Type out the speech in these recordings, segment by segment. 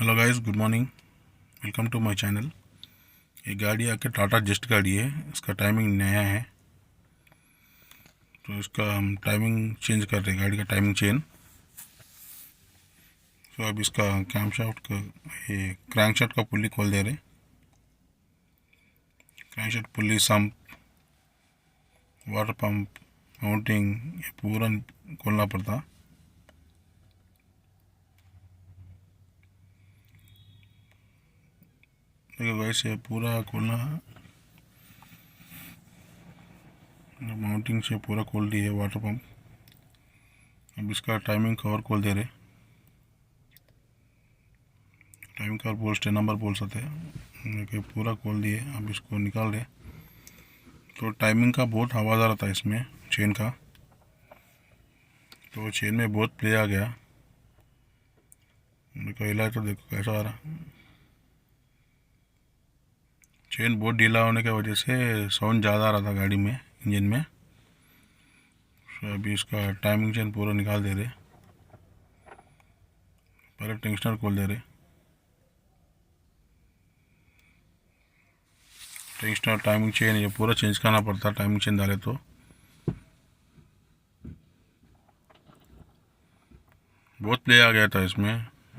Hello guys, good morning. Welcome to my channel. ये गाड़ी आके टाटा जस्ट गाड़ी है। इसका टाइमिंग नया है, तो इसका हम टाइमिंग चेंज कर रहे हैं, गाड़ी का टाइमिंग चेंज। तो अब इसका ये क्रैंकशाफ्ट का पुल्ली खोल दे रहे। Crankshaft pulley, sump, water pump, mounting, ये पूरा खोलना पड़ता। देखो गाइस, ये पूरा खोलना, माउंटिंग से पूरा खोल दिए वाटर पंप। अब इसका टाइमिंग कवर खोल दे रहे। टाइमिंग कवर बोल्ट 10 नंबर बोल सकते हैं, पूरा खोल दिए। अब इसको निकाल रहे। तो टाइमिंग का बहुत आवाज़ आ रहा था इसमें, चेन का। तो चेन में बहुत प्ले आ गया। देखो हिला तो देखो कैसा आ रहा। चेन बहुत ढीला होने की वजह से साउंड ज़्यादा आ रहा था गाड़ी में, इंजन में। तो अभी इसका टाइमिंग चेन पूरा निकाल दे रहे। पहले टेंशनर खोल दे रहे। टेंशनर, टाइमिंग चेन, ये पूरा चेंज करना पड़ता टाइमिंग चेन डाले तो। बहुत प्ले आ गया था इसमें,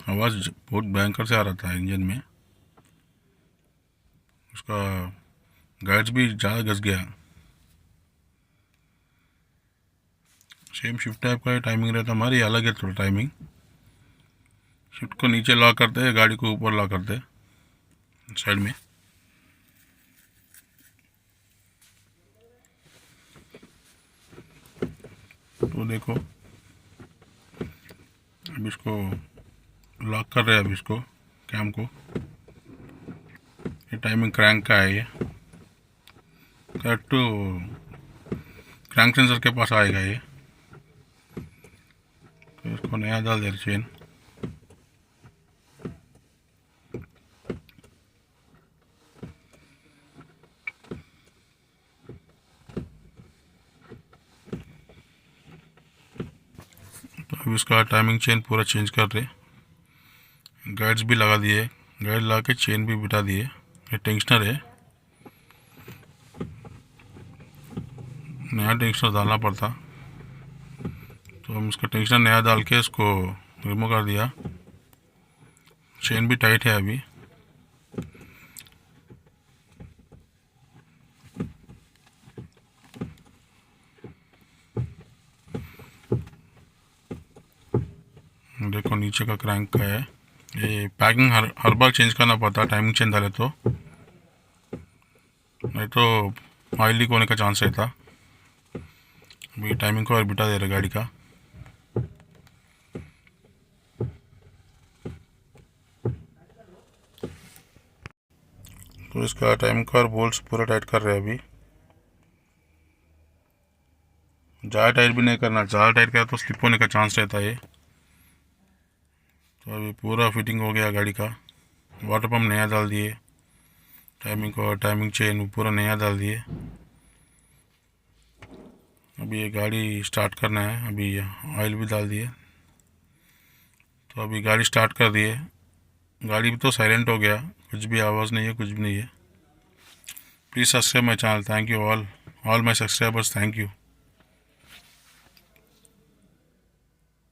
आवाज़ बहुत भयंकर से आ रहा था इंजन में। उसका गाइड्स भी ज़्यादा घस गया। सेम शिफ्ट टाइप का टाइमिंग रहता, हमारी अलग है थोड़ा टाइमिंग। शिफ्ट को नीचे लॉक करते हैं, गाड़ी को ऊपर लॉक करते हैं साइड में। तो देखो अब इसको लॉक कर रहे हैं। अब इसको कैम को, ये टाइमिंग क्रैंक का है। ये करेक्ट टू क्रैंक सेंसर के पास आएगा ये। तो इसको नया डाल दे चेन। तो अब इसका टाइमिंग चेन पूरा चेंज कर रहे। गाइड्स भी लगा दिए, गाइड लगा के चेन भी बिठा दिए। ये टेंशनर है, नया टेंशनर डालना पड़ता। तो हम इसका टेंशनर नया डाल के इसको रिमूव कर दिया। चेन भी टाइट है अभी। देखो नीचे का क्रैंक का है। ये पैकिंग हर बार चेंज करना पड़ता टाइमिंग चेंज डाले तो, नहीं तो ऑयल लीक होने का चांस रहता। अभी टाइमिंग को और बिठा दे रहे गाड़ी का। तो इसका टाइमिंग का और बोल्ट्स पूरा टाइट कर रहे हैं अभी। ज़्यादा टाइट भी नहीं करना, ज़्यादा टाइट किया तो स्लिप होने का चांस रहता है। तो अभी पूरा फिटिंग हो गया गाड़ी का। वाटर पंप नया डाल दिए, टाइमिंग को, टाइमिंग चेन पूरा नया डाल दिए। अभी ये गाड़ी स्टार्ट करना है। अभी ऑयल भी डाल दिए। तो अभी गाड़ी स्टार्ट कर दिए। गाड़ी भी तो साइलेंट हो गया, कुछ भी आवाज़ नहीं है, कुछ भी नहीं है। Please subscribe my channel. Thank you all my subscribers, thank you.